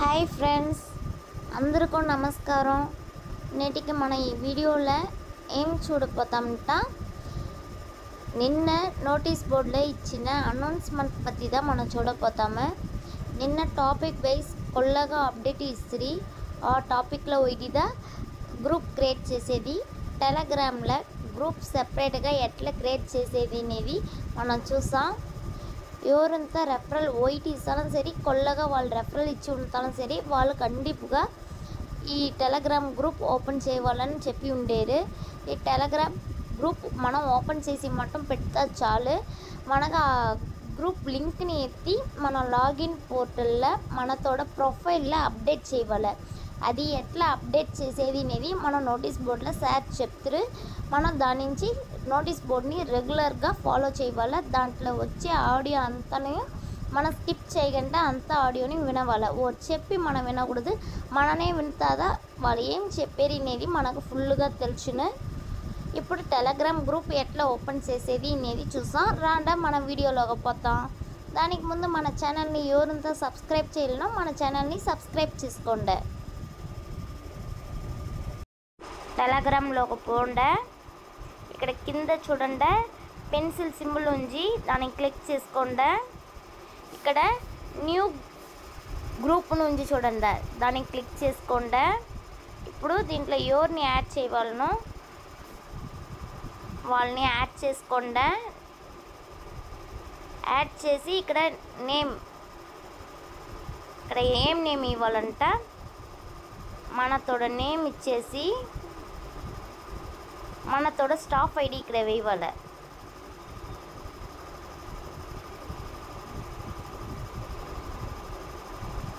Hi friends, అందరికీ నమస్కారం. నేటికి మన ఈ వీడియోలో ఏం చూడబోతామంట, నిన్న నోటీస్ బోర్డులో ఇచ్చిన అనౌన్స్మెంట్ పற்றிదా మనం చూడబోతాము. నిన్న టాపిక్ వైజ్ కొల్లగా అప్డేట్ ఇస్తుంది. ఆ టాపిక్లో ఇదిదా గ్రూప్ క్రియేట్ చేసేది, టెలిగ్రామ్లో గ్రూప్ సెపరేట్గా ఎట్లా క్రియేట్ చేసేది అనేది మనం చూసాం. ఎవరంతా రెఫరల్ ఓయిటీ ఇస్తాను సరే, కొల్లగా వాళ్ళు రెఫరల్ ఇచ్చి ఉంటాను సరే, వాళ్ళు కండిపుగా ఈ టెలిగ్రామ్ గ్రూప్ ఓపెన్ చేయాలని చెప్పి ఉండేరు. ఈ టెలిగ్రామ్ గ్రూప్ మనం ఓపెన్ చేసి మొత్తం పెడితే చాలు, మనకు ఆ గ్రూప్ లింక్ని ఎత్తి మన లాగిన్ పోర్టల్లో మనతోడ ప్రొఫైల్లో అప్డేట్ చేయాలి. అది ఎట్లా అప్డేట్ చేసేది అనేది మన నోటీస్ బోర్డులో సార్ చెప్తారు. మనం దాని నుంచి నోటీస్ బోర్డ్ని రెగ్యులర్గా ఫాలో చేయాలి. దాంట్లో వచ్చే ఆడియో అంతనే మనం స్కిప్ చేయకుండా అంత ఆడియోని వినవాలి. ఓ చెప్పి మనం వినకూడదు, మననే వింటుందా వాళ్ళు ఏం చెప్పారు అనేది మనకు ఫుల్గా తెలుసును. ఇప్పుడు టెలిగ్రామ్ గ్రూప్ ఎట్లా ఓపెన్ చేసేది అనేది చూసాం. రాండా మన వీడియోలోకి పోతాం. దానికి ముందు మన ఛానల్ని ఎవరంతా సబ్స్క్రైబ్ చేయాలనో మన ఛానల్ని సబ్స్క్రైబ్ చేసుకోండి. టెలిగ్రామ్లోకి పోండి. ఇక్కడ కింద చూడండి పెన్సిల్ సింబల్ ఉంది, దాన్ని క్లిక్ చేసుకోండి. ఇక్కడ న్యూ గ్రూప్ నుంచి చూడండి, దాన్ని క్లిక్ చేసుకోండి. ఇప్పుడు దీంట్లో ఎవరిని యాడ్ చేయాలనో వాళ్ళని యాడ్ చేసుకోండి. యాడ్ చేసి ఇక్కడ నేమ్, ఇక్కడ ఏం నేమ్ ఇవ్వాలంట, మనతోడ నేమ్ ఇచ్చేసి మనతోడ స్టాఫ్ ఐడి ఇక్కడ వేయాలి.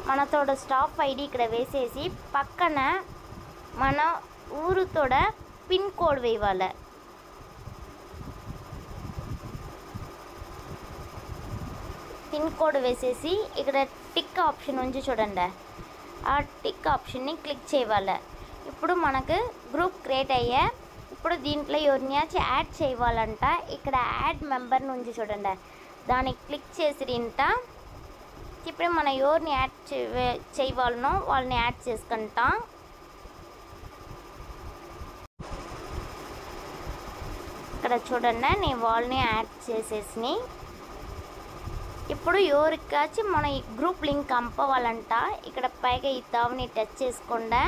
మనతోడ స్టాఫ్ ఐడి ఇక్కడ వేసేసి పక్కన మన ఊరుతోడ పిన్ కోడ్ వేయాలి. పిన్ కోడ్ వేసేసి ఇక్కడ టిక్ ఆప్షన్ ఉంది చూడండి, ఆ టిక్ ఆప్షన్ని క్లిక్ చేయాలి. ఇప్పుడు మనకు గ్రూప్ క్రియేట్ అయ్యే. ఇప్పుడు దీంట్లో ఎవరిని యాడ్ చేయాలంట, ఇక్కడ యాడ్ మెంబర్ నుంచి చూడండి, దాన్ని క్లిక్ చేసిరింట. ఇప్పుడు మన ఎవరిని యాడ్ చేయాలనో వాళ్ళని యాడ్ చేసుకుంటాం. ఇక్కడ చూడండి, నేను వాళ్ళని యాడ్ చేసేసి ఇప్పుడు ఎవరికాచి మన ఈ గ్రూప్ లింక్ పంపవాలంట. ఇక్కడ పైగా ఈ తావుని టచ్ చేసుకోండి.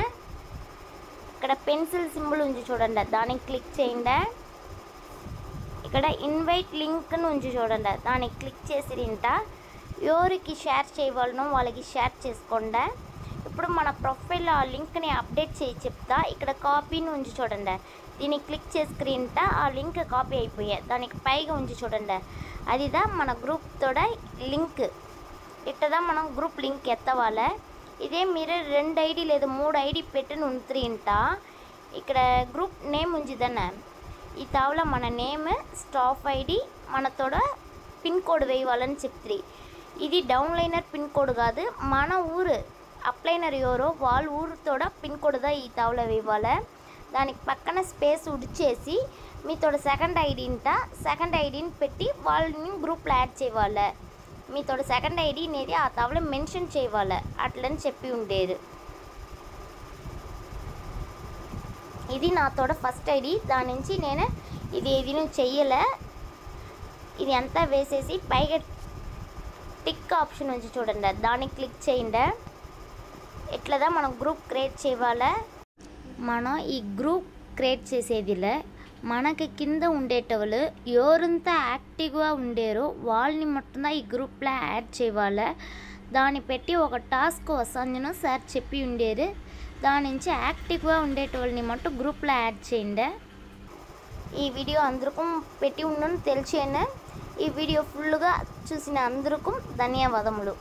ఇక్కడ పెన్సిల్ సింబల్ ఉంది చూడండి, దాన్ని క్లిక్ చేయండి. ఇక్కడ ఇన్వైట్ లింక్ నుంచి చూడండి, దాన్ని క్లిక్ చేసిరింట. ఎవరికి షేర్ చేయాలనో వాళ్ళకి షేర్ చేసుకోండి. ఇప్పుడు మన ప్రొఫైల్లో ఆ లింక్ని అప్డేట్ చేయి చెప్తా. ఇక్కడ కాపీ నుంచి చూడండి, దీన్ని క్లిక్ చేసుకుంట ఆ లింక్ కాపీ అయిపోయాయి. దానికి పైగా ఉంచి చూడండి, అదిదా మన గ్రూప్ తోడ లింక్. ఇట్టదా మనం గ్రూప్ లింక్ ఎత్తవాలి. ఇదే మీరు 2 ఐడి లేదా 3 ఐడి పెట్టిన ఉంటుంట. ఇక్కడ గ్రూప్ నేమ్ ఉంచిదన్న ఈ తావులో మన నేమ్, స్టాఫ్ ఐడి, మనతోడ పిన్ కోడ్ వేయాలని చెప్తుంది. ఇది డౌన్లైనర్ పిన్ కోడ్ కాదు, మన ఊరు అప్లైనర్ ఎవరో వాళ్ళ ఊరితోడ పిన్ కోడ్దా ఈ తావులో వేయాలి. దానికి పక్కన స్పేస్ ఉడిచేసి మీతోడ సెకండ్ ఐడిని పెట్టి వాళ్ళని గ్రూప్లో యాడ్ చేయాలి. మీతోడ సెకండ్ ఐడి అనేది ఆ తావులో మెన్షన్ చేయాలి అట్లని చెప్పి ఉండేది. ఇది నాతోడ ఫస్ట్ ఐడి, దాని నుంచి నేను ఇది చెయ్యలే. ఇది అంతా వేసేసి పైగా టిక్ ఆప్షన్ నుంచి చూడండి, దాన్ని క్లిక్ చేయండి. ఎట్లదా మనం గ్రూప్ క్రియేట్ చేయాలి. మనం ఈ గ్రూప్ క్రియేట్ చేసేదిలే మనకి కింద ఉండేటోళ్ళు ఎవరంతా యాక్టివ్గా ఉండేరో వాళ్ళని మొత్తం ఈ గ్రూప్లో యాడ్ చేయాలి. దాన్ని పెట్టి ఒక టాస్క్ వస్తుందని సార్ చెప్పి ఉండేరు. దాని నుంచి యాక్టివ్గా ఉండేటోళ్ళని మొత్తం గ్రూప్లో యాడ్ చేయండి. ఈ వీడియో అందరికీ పెట్టి ఉండని తెలిసేనా. ఈ వీడియో ఫుల్గా చూసిన అందరికీ ధన్యవాదములు.